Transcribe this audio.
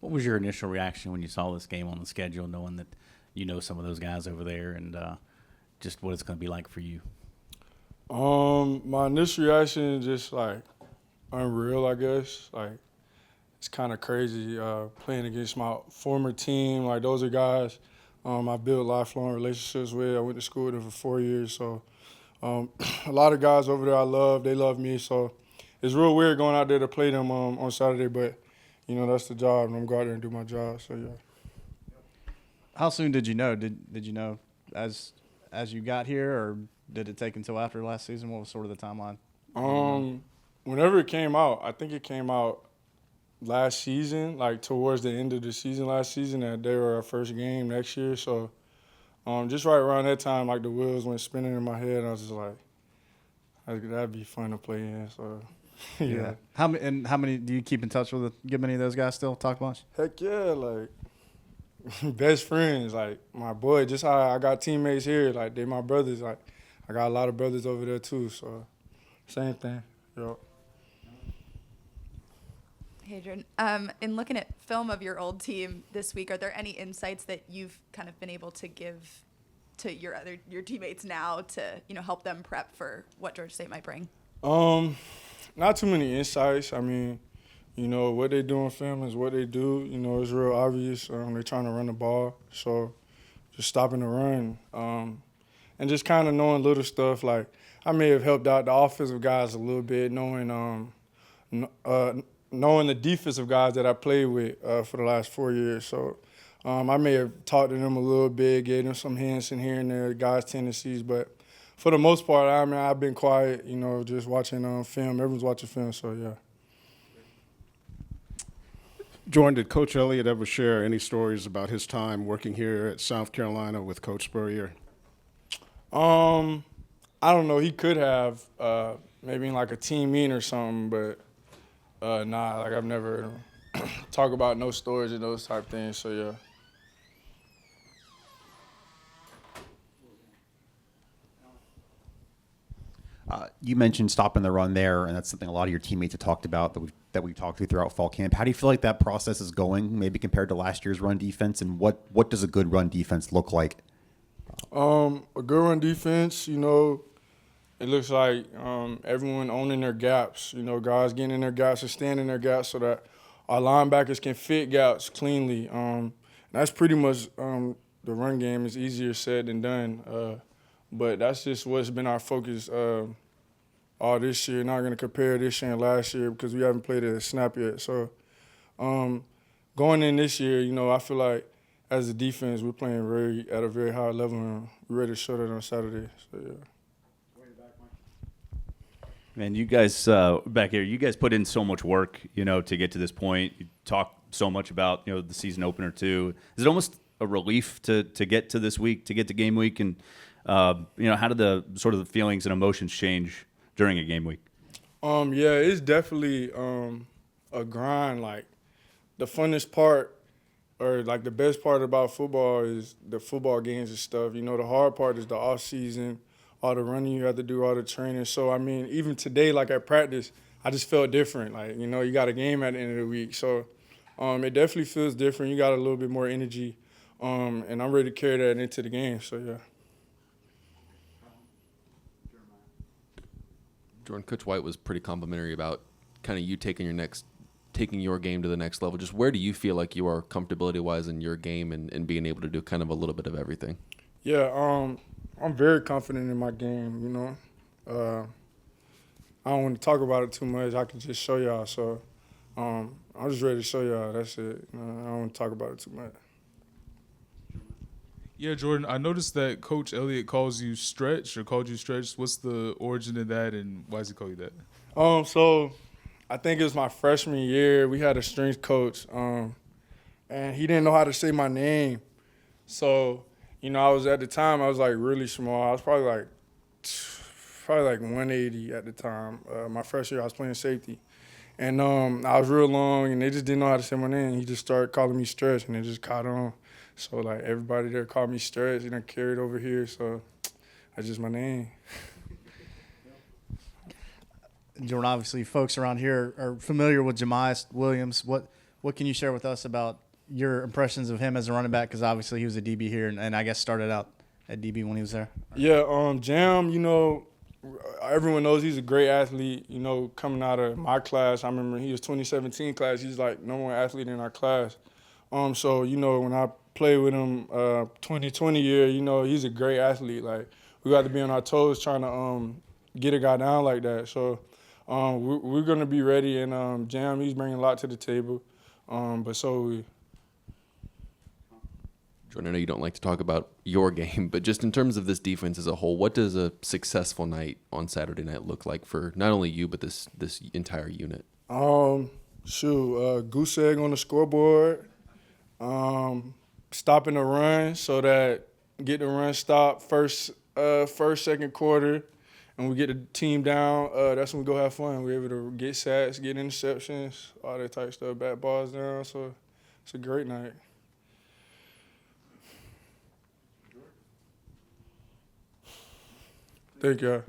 What was your initial reaction when you saw this game on the schedule, knowing that some of those guys over there, and just what it's going to be like for you? My initial reaction is just like unreal, I guess. Like, it's kind of crazy playing against my former team. Like, those are guys I built lifelong relationships with. I went to school with them for 4 years, so a lot of guys over there I love. They love me, so it's real weird going out there to play them on Saturday, but that's the job, and I'm going out there and do my job. So yeah. How soon did you know? Did you know as you got here, or did it take until after last season? What was sort of the timeline? Whenever it came out, I think it came out last season, like towards the end of the season last season, that they were our first game next year. So just right around that time, like the wheels went spinning in my head, and I was just like, that'd be fun to play in. So yeah. How many do you keep in touch with? Get many of those guys still talk much? Heck yeah, like best friends, like my boy. Just how I got teammates here, like they my brothers. Like I got a lot of brothers over there too. So same thing. Yo. Hey, Jordan. In looking at film of your old team this week, are there any insights that you've kind of been able to give to your teammates now to help them prep for what Georgia State might bring? Not too many insights. I mean, what they do in film is what they do. It's real obvious. They're trying to run the ball, so just stopping the run, and just kind of knowing little stuff. Like I may have helped out the offensive guys a little bit, knowing the defensive guys that I played with for the last 4 years. So I may have talked to them a little bit, gave them some hints in here and there, guys' tendencies, but for the most part, I've been quiet, just watching film. Everyone's watching film, so yeah. Jordan, did Coach Elliott ever share any stories about his time working here at South Carolina with Coach Spurrier? I don't know. He could have, maybe in like a team meeting or something, but nah, like I've never talk about no stories and those type things, so yeah. You mentioned stopping the run there, and that's something a lot of your teammates have talked about that we've talked to throughout fall camp. How do you feel like that process is going, maybe compared to last year's run defense, and what does a good run defense look like? A good run defense, it looks like everyone owning their gaps, guys getting in their gaps and staying in their gaps so that our linebackers can fit gaps cleanly. That's pretty much the run game is easier said than done. But that's just what's been our focus all this year. Not going to compare this year and last year because we haven't played a snap yet. So going in this year, I feel like as a defense, we're playing at a very high level, and we're ready to show that on Saturday. So, yeah. Man, you guys back here, you guys put in so much work, to get to this point. You talk so much about, the season opener too. Is it almost a relief to get to this week, to get to game week? And, how did the sort of the feelings and emotions change during a game week? Yeah, it's definitely a grind. Like, the funnest part or, like, the best part about football is the football games and stuff. The hard part is the off season, all the running you have to do, all the training. So, even today, like at practice, I just felt different. Like, you got a game at the end of the week. So, it definitely feels different. You got a little bit more energy, and I'm ready to carry that into the game. So, yeah. Jordan, Coach White was pretty complimentary about kind of you taking your game to the next level. Just where do you feel like you are comfortability-wise in your game and being able to do kind of a little bit of everything? Yeah, I'm very confident in my game, I don't want to talk about it too much. I can just show y'all. So I'm just ready to show y'all. That's it. I don't want to talk about it too much. Yeah, Jordan, I noticed that Coach Elliott calls you Stretch or called you Stretch. What's the origin of that, and why does he call you that? So I think it was my freshman year. We had a strength coach, and he didn't know how to say my name. So, I was at the time, I was like really small. I was probably like 180 at the time. My freshman year, I was playing safety. And I was real long, and they just didn't know how to say my name. He just started calling me Stretch, and it just caught on. So, like, everybody there called me Stretch, and I carried over here. So that's just my name. Jordan, obviously, folks around here are familiar with Jemias Williams. What What can you share with us about your impressions of him as a running back? Because obviously he was a DB here, and I guess started out at DB when he was there. Yeah, Jam, you know, everyone knows he's a great athlete. You know, coming out of my class, I remember he was 2017 class. He's like number one athlete in our class. So, you know, when I played with him 2020 year, you know, he's a great athlete. Like, we got to be on our toes trying to get a guy down like that. So we're going to be ready. And Jam, he's bringing a lot to the table. But so are we. Jordan, I know you don't like to talk about your game, but just in terms of this defense as a whole, what does a successful night on Saturday night look like for not only you, but this entire unit? Goose egg on the scoreboard, stopping the run so that get the run stopped first, second quarter, and we get the team down. That's when we go have fun. We're able to get sacks, get interceptions, all that type of stuff, bat balls down. So it's a great night. Thank you.